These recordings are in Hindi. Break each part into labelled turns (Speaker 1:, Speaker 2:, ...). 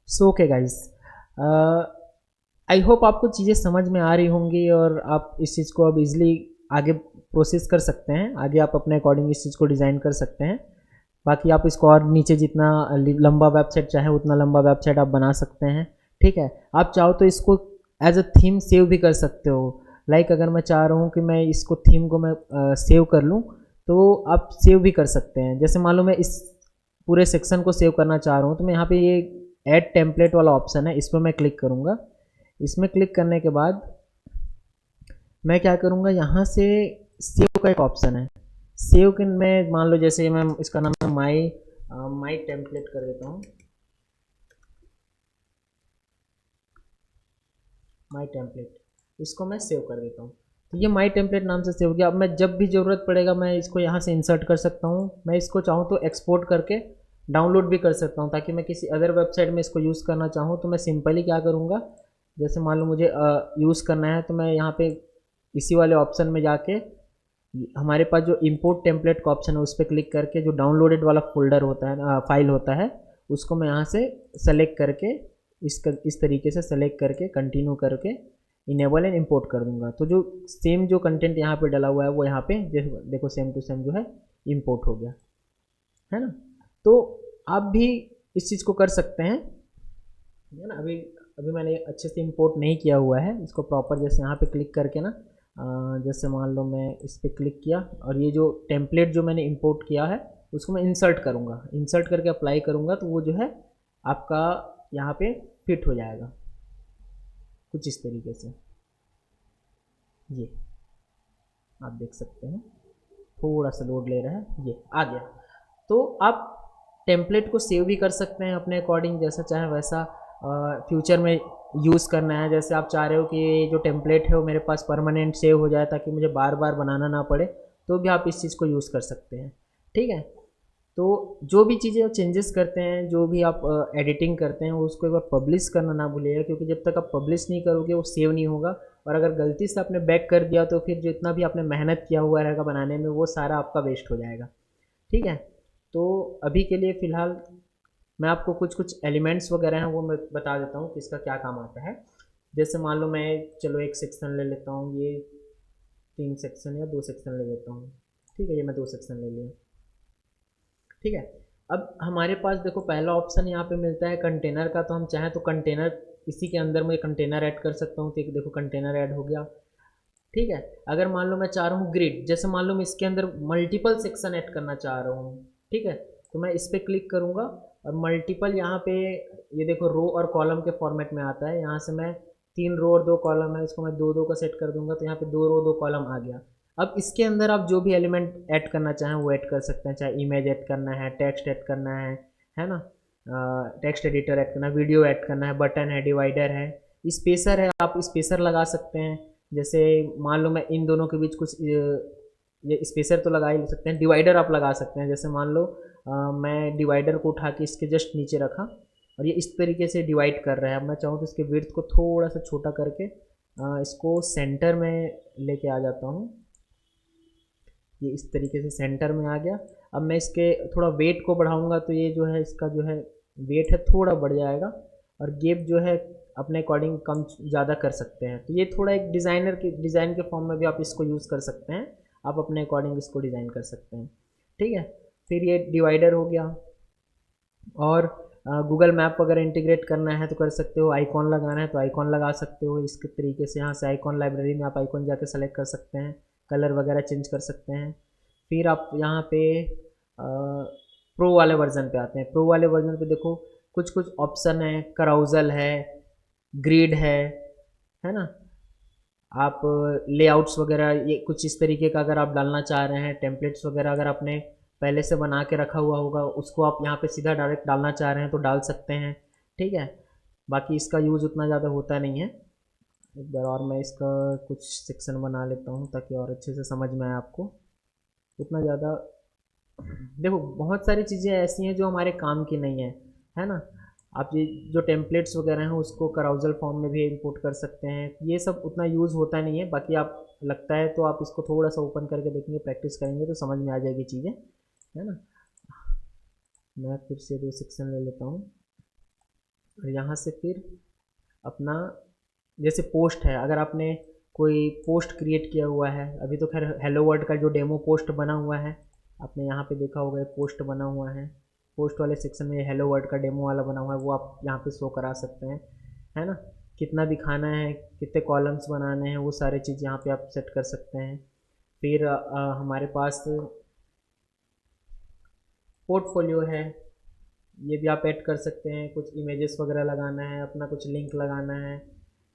Speaker 1: So okay guys, I hope आपको चीज़ें समझ में आ रही होंगी और आप इस चीज़ को अब इजीली आगे प्रोसेस कर सकते हैं। आगे आप अपने अकॉर्डिंग इस चीज़ को डिज़ाइन कर सकते हैं। बाकी आप इसको और नीचे जितना लंबा वेबसाइट चाहे उतना लंबा वेबसाइट आप बना सकते हैं। ठीक है, आप चाहो तो इसको एज अ थीम सेव भी कर सकते हो। लाइक अगर मैं चाह रहा हूँ कि मैं इसको थीम को मैं सेव कर लूँ, तो आप सेव भी कर सकते हैं। जैसे मान लो मैं इस पूरे सेक्शन को सेव करना चाह रहा हूँ, तो मैं यहाँ पे ये ऐड टेम्पलेट वाला ऑप्शन है, इस पर मैं क्लिक करूँगा। इसमें क्लिक करने के बाद मैं क्या करूँगा, यहाँ से सेव का एक ऑप्शन है। सेव के मैं मान लो जैसे मैं इसका नाम है माई टेम्पलेट कर देता हूँ। माई टेम्पलेट इसको मैं सेव कर देता हूँ। तो ये माई टेम्पलेट नाम से सेव हो गया। अब मैं जब भी ज़रूरत पड़ेगा मैं इसको यहाँ से इंसर्ट कर सकता हूँ। मैं इसको चाहूँ तो एक्सपोर्ट करके डाउनलोड भी कर सकता हूँ, ताकि मैं किसी अदर वेबसाइट में इसको यूज़ करना चाहूँ तो मैं सिंपली क्या करूँगा, जैसे मान लो मुझे यूज़ करना है तो मैं यहाँ पे इसी वाले ऑप्शन में जाके हमारे पास जो इंपोर्ट टेम्पलेट का ऑप्शन है उस पर क्लिक करके जो डाउनलोडेड वाला फोल्डर होता है, फाइल होता है, उसको मैं यहाँ से सेलेक्ट करके इस तरीके से सेलेक्ट करके कंटिन्यू करके इनेबल एंड इंपोर्ट कर दूंगा। तो जो सेम जो कंटेंट यहाँ पे डला हुआ है वो यहाँ पे देखो सेम टू सेम जो है इंपोर्ट हो गया, है ना। तो आप भी इस चीज़ को कर सकते हैं, है ना। अभी अभी मैंने अच्छे से इंपोर्ट नहीं किया हुआ है इसको प्रॉपर। जैसे यहाँ पे क्लिक करके ना, जैसे मान लो मैं इस पर क्लिक किया और ये जो टेम्पलेट जो मैंने इंपोर्ट किया है उसको मैं इंसर्ट करूँगा। इंसर्ट करके अप्लाई करूँगा तो वो जो है आपका यहाँ पे फिट हो जाएगा कुछ इस तरीके से। ये आप देख सकते हैं, थोड़ा सा लोड ले रहा है, ये आ गया। तो आप टेम्पलेट को सेव भी कर सकते हैं अपने अकॉर्डिंग, जैसा चाहे वैसा फ्यूचर में यूज़ करना है। जैसे आप चाह रहे हो कि जो टेम्पलेट है वो मेरे पास परमानेंट सेव हो जाए ताकि मुझे बार बार बनाना ना पड़े, तो भी आप इस चीज़ को यूज़ कर सकते हैं। ठीक है, तो जो भी चीज़ें आप चेंजेस करते हैं, जो भी आप एडिटिंग करते हैं, वो उसको एक बार पब्लिश करना ना भूलिएगा, क्योंकि जब तक आप पब्लिश नहीं करोगे वो सेव नहीं होगा। और अगर गलती से आपने बैक कर दिया तो फिर जितना भी आपने मेहनत किया हुआ रहेगा बनाने में वो सारा आपका वेस्ट हो जाएगा। ठीक है, तो अभी के लिए फ़िलहाल मैं आपको कुछ कुछ एलिमेंट्स वगैरह हैं वो मैं बता देता हूँ कि इसका क्या काम आता है। जैसे मान लो मैं, चलो एक सेक्शन ले लेता हूँ, ये 3 सेक्शन या 2 सेक्शन ले लेता हूँ। ठीक है, ये मैं 2 सेक्शन ले लिया। ठीक है, अब हमारे पास देखो पहला ऑप्शन यहाँ पे मिलता है कंटेनर का। तो हम चाहें तो कंटेनर, इसी के अंदर मैं कंटेनर ऐड कर सकता हूँ। तो एक देखो कंटेनर ऐड हो गया। ठीक है, अगर मान लो मैं चाह रहा हूँ ग्रिड, जैसे मान लो मैं इसके अंदर मल्टीपल सेक्शन ऐड करना चाह रहा हूँ। ठीक है, तो मैं इस पर क्लिक करूँगा और मल्टीपल यहाँ पे, ये देखो रो और कॉलम के फॉर्मेट में आता है। यहाँ से मैं 3 रो और 2 कॉलम है, इसको मैं 2 2 का सेट कर दूंगा, तो यहाँ पे 2 रो 2 कॉलम आ गया। अब इसके अंदर आप जो भी एलिमेंट ऐड करना चाहें वो ऐड कर सकते हैं, चाहे इमेज ऐड करना है, टेक्स्ट ऐड करना है ना, टेक्स्ट एडिटर ऐड करना है, वीडियो ऐड करना है, बटन है, डिवाइडर है, स्पेसर है, आप स्पेसर लगा सकते हैं। जैसे मान लो मैं इन दोनों के बीच कुछ ये स्पेसर तो लगा ही सकते हैं, डिवाइडर आप लगा सकते हैं। जैसे मान लो मैं डिवाइडर को उठा के इसके जस्ट नीचे रखा और ये इस तरीके से डिवाइड कर रहा है। अब मैं चाहूँ तो इसके विड्थ को थोड़ा सा छोटा करके इसको सेंटर में लेके आ जाता हूँ। ये इस तरीके से सेंटर में आ गया। अब मैं इसके थोड़ा वेट को बढ़ाऊंगा तो ये जो है इसका जो है वेट है थोड़ा बढ़ जाएगा, और गेप जो है अपने अकॉर्डिंग कम ज़्यादा कर सकते हैं। तो ये थोड़ा एक डिज़ाइन के फॉर्म में भी आप इसको यूज़ कर सकते हैं। आप अपने अकॉर्डिंग इसको डिज़ाइन कर सकते हैं। ठीक है, फिर ये डिवाइडर हो गया। और गूगल मैप वगैरह इंटीग्रेट करना है तो कर सकते हो, आइकॉन लगाना है तो आइकॉन लगा सकते हो। इसके तरीके से यहाँ से आइकॉन लाइब्रेरी में आप आइकॉन जाके सेलेक्ट कर सकते हैं, कलर वगैरह चेंज कर सकते हैं। फिर आप यहाँ पे प्रो वाले वर्जन पे आते हैं। प्रो वाले वर्जन पे देखो कुछ कुछ ऑप्शन है, कराउजल है, ग्रिड है ना। आप लेआउट्स वगैरह ये कुछ इस तरीके का अगर आप डालना चाह रहे हैं, टेम्पलेट्स वगैरह अगर आपने पहले से बना के रखा हुआ होगा उसको आप यहाँ पे सीधा डायरेक्ट डालना चाह रहे हैं तो डाल सकते हैं। ठीक है, बाकी इसका यूज़ उतना ज़्यादा होता नहीं है। एक बार और मैं इसका कुछ सेक्शन बना लेता हूँ ताकि और अच्छे से समझ में आए आपको। उतना ज़्यादा देखो बहुत सारी चीज़ें ऐसी हैं जो हमारे काम की नहीं है ना। आप ये जो टेम्पलेट्स वगैरह हैं उसको कराउजल फॉर्म में भी इंपोर्ट कर सकते हैं। ये सब उतना यूज़ होता नहीं है। बाकी आप लगता है तो आप इसको थोड़ा सा ओपन करके देखेंगे, प्रैक्टिस करेंगे तो समझ में आ जाएगी चीज़ें, है ना। मैं फिर से 2 सेक्शन ले लेता हूँ। और यहाँ से फिर अपना जैसे पोस्ट है, अगर आपने कोई पोस्ट क्रिएट किया हुआ है, अभी तो खैर हेलो वर्ल्ड का जो डेमो पोस्ट बना हुआ है आपने यहाँ पे देखा होगा, पोस्ट बना हुआ है, पोस्ट वाले सेक्शन में हेलो वर्ल्ड का डेमो वाला बना हुआ है, वो आप यहाँ पे शो करा सकते हैं, है ना। कितना दिखाना है, कितने कॉलम्स बनाने हैं, वो सारी चीज़ यहाँ पे आप सेट कर सकते हैं। फिर हमारे पास पोर्टफोलियो है, ये भी आप ऐड कर सकते हैं। कुछ इमेजेस वगैरह लगाना है, अपना कुछ लिंक लगाना है,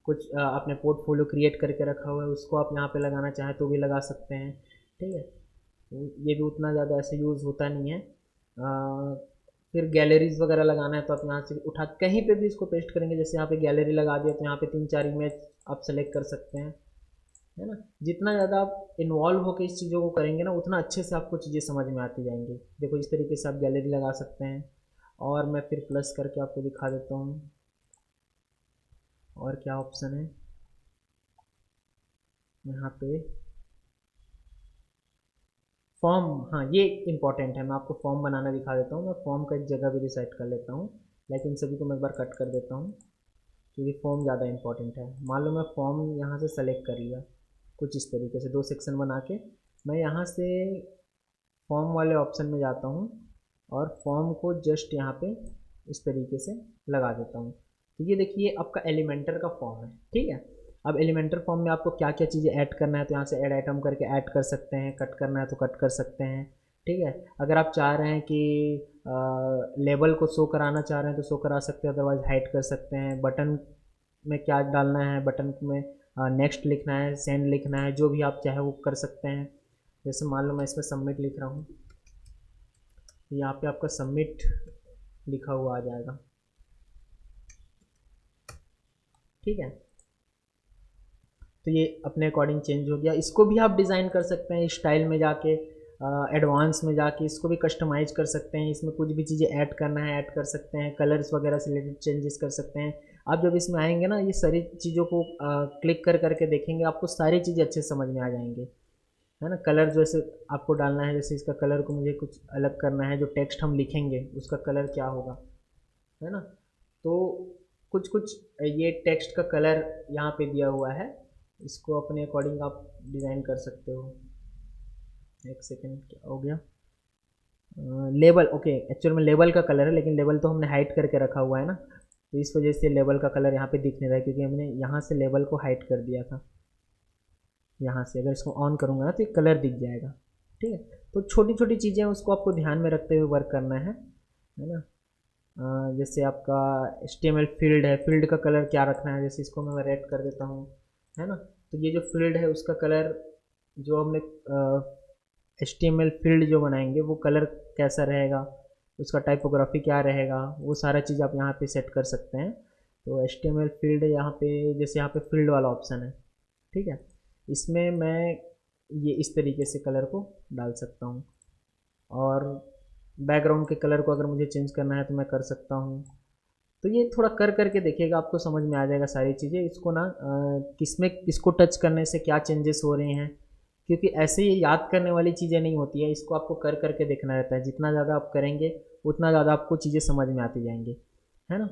Speaker 1: कुछ आपने पोर्टफोलियो क्रिएट करके रखा हुआ है उसको आप यहाँ पे लगाना चाहें तो भी लगा सकते हैं, ठीक है। ये भी उतना ज़्यादा ऐसे यूज़ होता नहीं है। फिर गैलरीज वगैरह लगाना है तो आप यहाँ से उठा कहीं पे भी इसको पेस्ट करेंगे, जैसे यहाँ पे गैलरी लगा दिया तो यहाँ पे 3-4 इमेज आप सेलेक्ट कर सकते हैं, है ना। जितना ज़्यादा आप इन्वॉल्व होकर इस चीज़ों को करेंगे ना, उतना अच्छे से आपको चीज़ें समझ में आती जाएंगी। देखो इस तरीके से आप गैलरी लगा सकते हैं। और मैं फिर प्लस करके आपको दिखा देता हूँ और क्या ऑप्शन है यहाँ पे। फॉर्म, हाँ ये इम्पॉर्टेंट है, मैं आपको फॉर्म बनाना दिखा देता हूँ। मैं फॉर्म का एक जगह भी डिसाइड कर लेता हूँ, लेकिन सभी को मैं एक बार कट कर देता हूँ क्योंकि फॉर्म ज़्यादा इंपॉर्टेंट है। मान लो मैं फॉर्म यहाँ से सेलेक्ट कर लिया, कुछ इस तरीके से 2 सेक्शन बना के मैं यहाँ से फॉर्म वाले ऑप्शन में जाता हूँ और फॉर्म को जस्ट यहाँ पे इस तरीके से लगा देता हूँ। तो ये देखिए आपका एलिमेंटर का फॉर्म है, ठीक है। अब एलिमेंटर फॉर्म में आपको क्या क्या चीज़ें ऐड करना है तो यहाँ से ऐड आइटम करके ऐड कर सकते हैं, कट करना है तो कट कर सकते हैं, ठीक है। अगर आप चाह रहे हैं कि लेबल को शो कराना चाह रहे हैं तो शो करा सकते हैं, अदरवाइज हाइड कर सकते हैं। बटन में क्या डालना है, बटन में नेक्स्ट लिखना है, सेंड लिखना है, जो भी आप चाहे वो कर सकते हैं। जैसे मान लो मैं इसमें सबमिट लिख रहा हूँ, यहाँ पे आपका सबमिट लिखा हुआ आ जाएगा, ठीक है। तो ये अपने अकॉर्डिंग चेंज हो गया। इसको भी आप डिज़ाइन कर सकते हैं स्टाइल में जाके, एडवांस में जाके इसको भी कस्टमाइज कर सकते हैं। इसमें कुछ भी चीज़ें ऐड करना है ऐड कर सकते हैं, कलर्स वगैरह से रिलेटेड चेंजेस कर सकते हैं। आप जब इसमें आएंगे ना, ये सारी चीज़ों को क्लिक कर करके देखेंगे, आपको सारी चीज़ें अच्छे से समझ में आ जाएंगी, है ना। कलर जैसे आपको डालना है, जैसे इसका कलर को मुझे कुछ अलग करना है, जो टेक्स्ट हम लिखेंगे उसका कलर क्या होगा, है ना। तो कुछ कुछ ये टेक्स्ट का कलर यहाँ पे दिया हुआ है, इसको अपने अकॉर्डिंग आप डिज़ाइन कर सकते हो। एक सेकेंड, क्या हो गया, लेबल, ओके एक्चुअल में लेबल का कलर है, लेकिन लेबल तो हमने हाइड करके रखा हुआ है ना, तो इस वजह से लेबल का कलर यहाँ पे दिख नहीं रहा है, क्योंकि हमने यहाँ से लेबल को हाइड कर दिया था। यहाँ से अगर इसको ऑन करूँगा ना तो ये कलर दिख जाएगा, ठीक है। तो छोटी छोटी चीज़ें उसको आपको ध्यान में रखते हुए वर्क करना है ना। जैसे आपका HTML फील्ड है, फील्ड का कलर क्या रखना है, जैसे इसको मैं रेड कर देता हूँ, है ना। तो ये जो फील्ड है उसका कलर, जो हमने HTML फील्ड जो बनाएंगे वो कलर कैसा रहेगा, उसका टाइपोग्राफी क्या रहेगा, वो सारा चीज़ आप यहाँ पे सेट कर सकते हैं। तो HTML फील्ड यहाँ पे, जैसे यहाँ पे फील्ड वाला ऑप्शन है, ठीक है, इसमें मैं ये इस तरीके से कलर को डाल सकता हूँ। और बैकग्राउंड के कलर को अगर मुझे चेंज करना है तो मैं कर सकता हूँ। तो ये थोड़ा कर करके देखिएगा, आपको समझ में आ जाएगा सारी चीज़ें। इसको ना किसमें किसको टच करने से क्या चेंजेस हो रहे हैं, क्योंकि ऐसे ही याद करने वाली चीज़ें नहीं होती है, इसको आपको कर करके देखना रहता है। जितना ज़्यादा आप करेंगे उतना ज़्यादा आपको चीज़ें समझ में आती जाएंगी, है ना।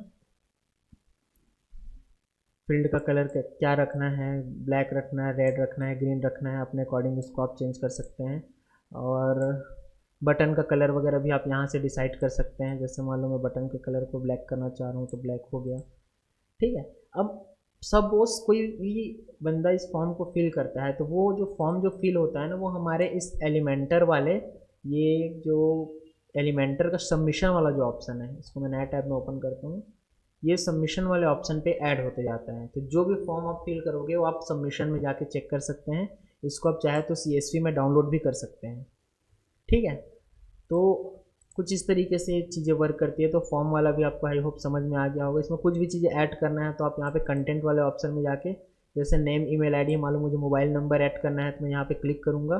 Speaker 1: फील्ड का कलर क्या रखना है, ब्लैक रखना है, रेड रखना है, ग्रीन रखना है, अपने अकॉर्डिंग इसको आप चेंज कर सकते हैं। और बटन का कलर वगैरह भी आप यहाँ से डिसाइड कर सकते हैं। जैसे मान लो मैं बटन के कलर को ब्लैक करना चाह रहा हूँ तो ब्लैक हो गया, ठीक है। अब सपोज कोई भी बंदा इस फॉर्म को फिल करता है, तो वो जो फॉर्म जो फिल होता है ना, वो हमारे इस एलिमेंटर वाले, ये जो एलिमेंटर का सबमिशन वाला जो ऑप्शन है, इसको मैं नया टैब में ओपन करता हूँ, ये सबमिशन वाले ऑप्शन पे ऐड होते जाता है। तो जो भी फॉर्म आप फिल करोगे वो आप सबमिशन में जाके चेक कर सकते हैं। इसको आप चाहे तो CSV में डाउनलोड भी कर सकते हैं, ठीक है। तो कुछ इस तरीके से चीज़ें वर्क करती है। तो फॉर्म वाला भी आपको आई होप समझ में आ गया होगा। इसमें कुछ भी चीज़ें ऐड करना है तो आप यहाँ पे कंटेंट वाले ऑप्शन में जाके, जैसे नेम, ईमेल आईडी, मान लो मुझे मोबाइल नंबर ऐड करना है तो मैं यहाँ पे क्लिक करूँगा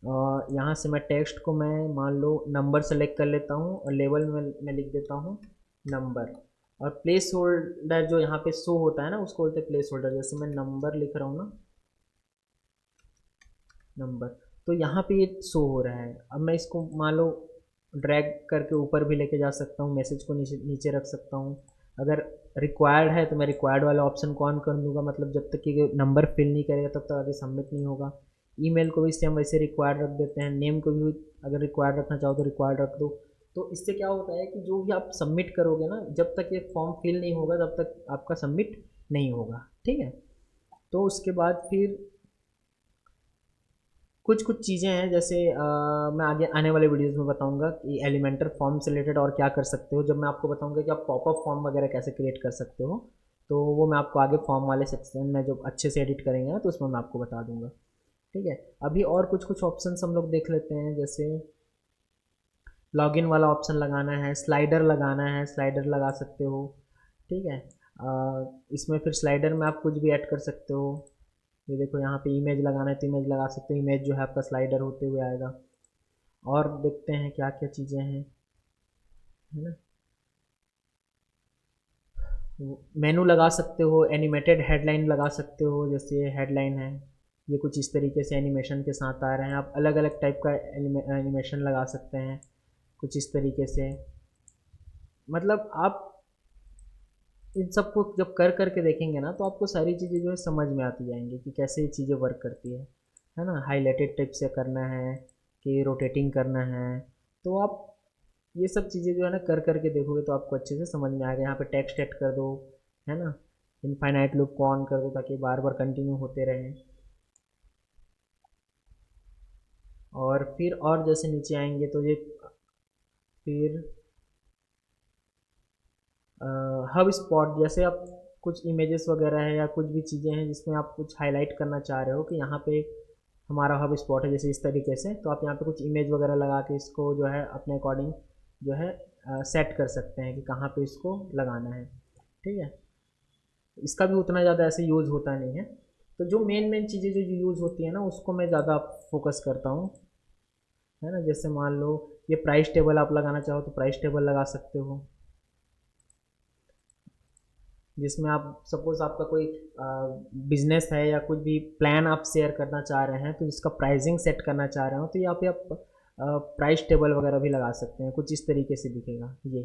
Speaker 1: और यहाँ से मैं टेक्स्ट को मैं मान लो नंबर सेलेक्ट कर लेता हूँ और लेबल में मैं लिख देता हूँ नंबर। और प्लेस होल्डर जो यहाँ पे शो होता है ना, उसको बोलते हैं प्लेस होल्डर। जैसे मैं नंबर लिख रहा हूँ ना, नंबर, तो यहाँ पे ये शो हो रहा है। अब मैं इसको मान लो ड्रैग करके ऊपर भी लेके जा सकता हूँ, मैसेज को नीचे नीचे रख सकता हूँ, अगर रिक्वायर्ड है तो मैं रिक्वायर्ड वाला ऑप्शन को ऑन कर दूंगा, मतलब जब तक कि नंबर फिल नहीं करेगा तब तक आगे सबमिट नहीं होगा। ईमेल को भी सेम वैसे रिक्वायर्ड रख देते हैं, नेम को भी अगर रिक्वायर्ड रखना चाहो तो रिक्वायर्ड रख दो। तो इससे क्या होता है कि जो भी आप सबमिट करोगे ना, जब तक ये फॉर्म फिल नहीं होगा तब तक आपका सबमिट नहीं होगा, ठीक है। तो उसके बाद फिर कुछ कुछ चीज़ें हैं, जैसे मैं आगे आने वाले वीडियोस में बताऊंगा कि एलिमेंटर फॉर्म से रिलेटेड और क्या कर सकते हो, जब मैं आपको बताऊंगा कि आप पॉपअप फॉर्म वगैरह कैसे क्रिएट कर सकते हो। तो वो मैं आपको आगे फॉर्म वाले सेक्शन में जब अच्छे से एडिट करेंगे ना तो उसमें मैं आपको बता दूंगा, ठीक है। अभी और कुछ कुछ ऑप्शन हम लोग देख लेते हैं, जैसे लॉगिन वाला ऑप्शन लगाना है, स्लाइडर लगाना है, स्लाइडर लगा सकते हो, ठीक है। इसमें फिर स्लाइडर में आप कुछ भी ऐड कर सकते हो। ये देखो यहाँ पे इमेज लगाना है तो इमेज लगा सकते हो, इमेज जो है आपका स्लाइडर होते हुए आएगा। और देखते हैं क्या क्या चीज़ें हैं, है ना। मेनू लगा सकते हो, एनिमेटेड हेडलाइन लगा सकते हो, जैसे ये हेडलाइन है, ये कुछ इस तरीके से एनिमेशन के साथ आ रहे हैं। आप अलग अलग टाइप का एनिमेशन लगा सकते हैं कुछ इस तरीके से। मतलब आप इन सबको जब कर करके देखेंगे ना तो आपको सारी चीज़ें जो है समझ में आती जाएंगी कि कैसे ये चीज़ें वर्क करती है ना। हाईलाइटेड टाइप से करना है कि रोटेटिंग करना है, तो आप ये सब चीज़ें जो है ना कर करके देखोगे तो आपको अच्छे से समझ में आएगा। यहाँ पे टेक्स्ट ऐड कर दो, है ना, इनफाइनाइट लूप को ऑन कर दो ताकि बार बार कंटिन्यू होते रहें। और फिर और जैसे नीचे आएंगे तो ये फिर हब स्पॉट, जैसे आप कुछ इमेजेस वगैरह है या कुछ भी चीज़ें हैं जिसमें आप कुछ हाईलाइट करना चाह रहे हो कि यहाँ पे हमारा हब स्पॉट है, जैसे इस तरीके से, तो आप यहाँ पे कुछ इमेज वगैरह लगा के इसको जो है अपने अकॉर्डिंग जो है सेट कर सकते हैं कि कहाँ पे इसको लगाना है, ठीक है। इसका भी उतना ज़्यादा ऐसे यूज़ होता नहीं है। तो जो मेन मेन चीज़ें जो यूज़ होती है ना उसको मैं ज़्यादा फोकस करता हूँ, है ना। जैसे मान लो ये प्राइस टेबल आप लगाना चाहो तो प्राइस टेबल लगा सकते हो, जिसमें आप सपोज आपका कोई बिजनेस है या कुछ भी प्लान आप शेयर करना चाह रहे हैं तो जिसका प्राइसिंग सेट करना चाह रहे हो तो यहाँ पे आप प्राइस टेबल वगैरह भी लगा सकते हैं, कुछ इस तरीके से दिखेगा ये।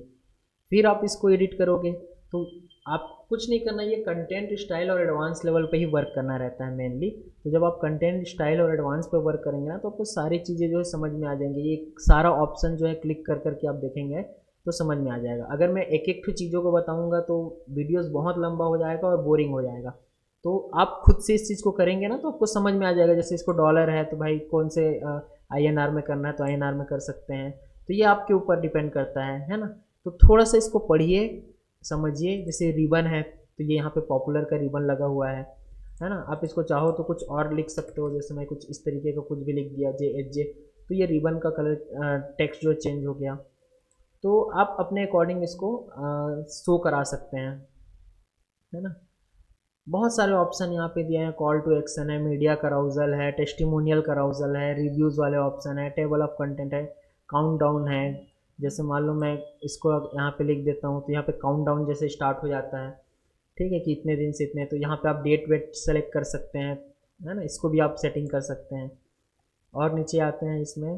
Speaker 1: फिर आप इसको एडिट करोगे तो आप कुछ नहीं करना, ये कंटेंट स्टाइल और एडवांस लेवल पे ही वर्क करना रहता है मेनली। तो जब आप कंटेंट स्टाइल और एडवांस पे वर्क करेंगे ना तो आपको सारी चीज़ें जो है समझ में आ जाएंगी। ये सारा ऑप्शन जो है क्लिक कर करके आप देखेंगे तो समझ में आ जाएगा। अगर मैं एक एक चीज़ों को बताऊंगा तो वीडियोस बहुत लंबा हो जाएगा और बोरिंग हो जाएगा। तो आप खुद से इस चीज़ को करेंगे ना तो आपको समझ में आ जाएगा। जैसे इसको डॉलर है तो भाई कौन से INR में करना है तो INR में कर सकते हैं। तो ये आपके ऊपर डिपेंड करता है ना। तो थोड़ा सा इसको पढ़िए, समझिए। जैसे रिबन है तो ये यहाँ पे पॉपुलर का रिबन लगा हुआ है ना। आप इसको चाहो तो कुछ और लिख सकते हो, जैसे मैं कुछ इस तरीके का कुछ भी लिख दिया JHJ, तो ये रिबन का कलर टेक्स्ट जो चेंज हो गया। तो आप अपने अकॉर्डिंग इसको शो करा सकते हैं, है ना। बहुत सारे ऑप्शन यहाँ पे दिए हैं, कॉल टू एक्शन है, मीडिया कराउजल है, टेस्टिमोनियल कराउजल है, रिव्यूज़ वाले ऑप्शन है, टेबल ऑफ कंटेंट है, काउंट डाउन है। जैसे मान लो मैं इसको यहाँ पे लिख देता हूँ तो यहाँ पे काउंट डाउन जैसे स्टार्ट हो जाता है, ठीक है, कि इतने दिन से इतने। तो यहाँ पे आप डेट वेट सेलेक्ट कर सकते हैं, है ना, इसको भी आप सेटिंग कर सकते हैं। और नीचे आते हैं इसमें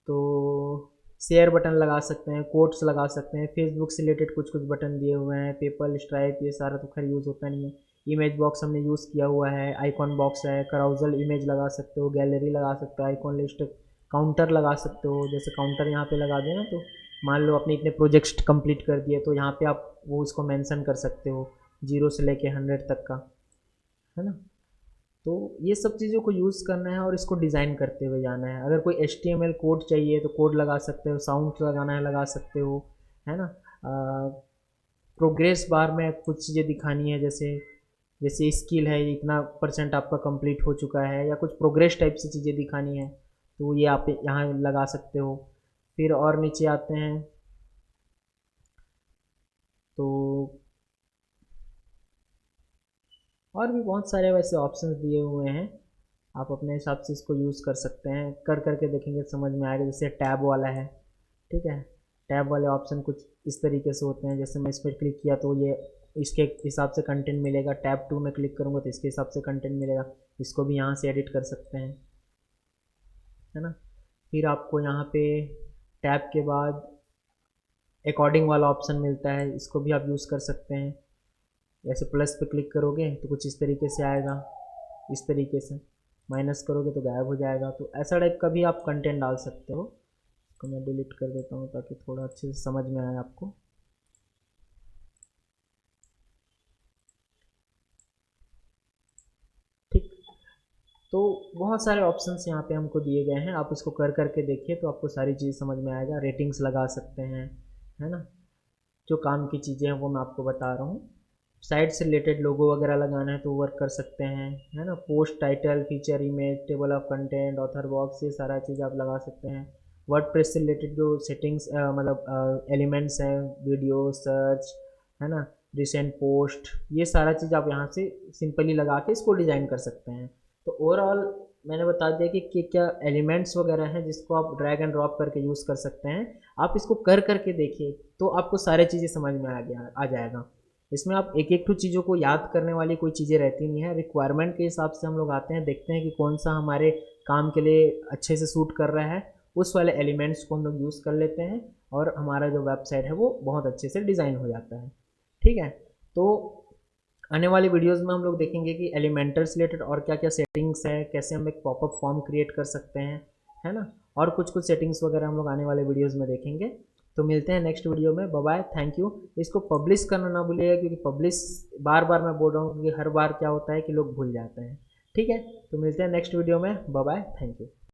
Speaker 1: तो शेयर बटन लगा सकते हैं, कोट्स लगा सकते हैं, फेसबुक से रिलेटेड कुछ कुछ बटन दिए हुए हैं, पेपल स्ट्राइप ये सारा तो खैर यूज़ होता नहीं है। इमेज बॉक्स हमने यूज़ किया हुआ है, आइकॉन बॉक्स है, कराउजल इमेज लगा सकते हो, गैलरी लगा सकते हो, आइकॉन लिस्ट, काउंटर लगा सकते हो। जैसे काउंटर यहाँ पे लगा देना तो मान लो अपने इतने प्रोजेक्ट कंप्लीट कर दिए तो यहाँ पे आप वो उसको मेंशन कर सकते हो 0 से लेके 100 तक का, है ना। तो ये सब चीज़ों को यूज़ करना है और इसको डिज़ाइन करते हुए जाना है। अगर कोई HTML कोड चाहिए तो कोड लगा सकते हो, साउंड लगाना है लगा सकते हो, है ना। प्रोग्रेस बार में कुछ चीज़ें दिखानी है, जैसे जैसे स्किल है इतना % आपका कंप्लीट हो चुका है, या कुछ प्रोग्रेस टाइप से चीज़ें दिखानी है तो ये आप यहाँ लगा सकते हो। फिर और नीचे आते हैं तो और भी बहुत सारे वैसे ऑप्शंस दिए हुए हैं, आप अपने हिसाब से इसको यूज़ कर सकते हैं। कर करके देखेंगे समझ में आएगा। जैसे टैब वाला है, ठीक है, टैब वाले ऑप्शन कुछ इस तरीके से होते हैं। जैसे मैं इस पर क्लिक किया तो ये इसके हिसाब से कंटेंट मिलेगा, टैब 2 में क्लिक करूँगा तो इसके हिसाब से कंटेंट मिलेगा। इसको भी यहाँ से एडिट कर सकते हैं, है ना। फिर आपको यहाँ पे टैब के बाद अकॉर्डिंग वाला ऑप्शन मिलता है, इसको भी आप यूज़ कर सकते हैं। ऐसे प्लस पे क्लिक करोगे तो कुछ इस तरीके से आएगा, इस तरीके से माइनस करोगे तो गायब हो जाएगा। तो ऐसा टाइप का भी आप कंटेंट डाल सकते हो। तो मैं डिलीट कर देता हूँ ताकि थोड़ा अच्छे से समझ में आए आपको। ठीक, तो बहुत सारे ऑप्शंस यहाँ पे हमको दिए गए हैं, आप इसको कर करके देखिए तो आपको सारी चीज़ समझ में आएगा। रेटिंग्स लगा सकते हैं, है ना, जो काम की चीज़ें हैं वो मैं आपको बता रहा हूँ। साइट से रिलेटेड लोगो वगैरह लगाना है तो वर्क कर सकते हैं, है ना। Post title, feature image, table of content, author box, ये सारा चीज़ आप लगा सकते हैं। वर्डप्रेस से रिलेटेड जो सेटिंग्स मतलब एलिमेंट्स हैं, वीडियो सर्च, है ना, रिसेंट पोस्ट, ये सारा चीज़ आप यहाँ से सिंपली लगा के इसको डिज़ाइन कर सकते हैं। तो ओवरऑल मैंने बता दिया कि क्या एलिमेंट्स वगैरह हैं जिसको आप ड्रैग एंड ड्रॉप करके यूज़ कर सकते हैं। आप इसको कर करके देखिए तो आपको सारी चीज़ें समझ में आ जाएगा। इसमें आप एक एक तो चीज़ों को याद करने वाली कोई चीज़ें रहती नहीं है। रिक्वायरमेंट के हिसाब से हम लोग आते हैं, देखते हैं कि कौन सा हमारे काम के लिए अच्छे से सूट कर रहा है, उस वाले एलिमेंट्स को हम लोग यूज़ कर लेते हैं और हमारा जो वेबसाइट है वो बहुत अच्छे से डिज़ाइन हो जाता है। ठीक है, तो आने वाली वीडियोस में हम लोग देखेंगे कि एलिमेंटर से रिलेटेड और क्या क्या सेटिंग्स है, कैसे हम एक पॉपअप फॉर्म क्रिएट कर सकते हैं, है ना, और कुछ कुछ सेटिंग्स वगैरह हम लोग आने वाले वीडियोस में देखेंगे। तो मिलते हैं नेक्स्ट वीडियो में। Bye bye, thank you. इसको पब्लिश करना ना भूलिएगा क्योंकि पब्लिश बार बार मैं बोल रहा हूँ क्योंकि हर बार क्या होता है कि लोग भूल जाते हैं। ठीक है, तो मिलते हैं नेक्स्ट वीडियो में। Bye bye, thank you.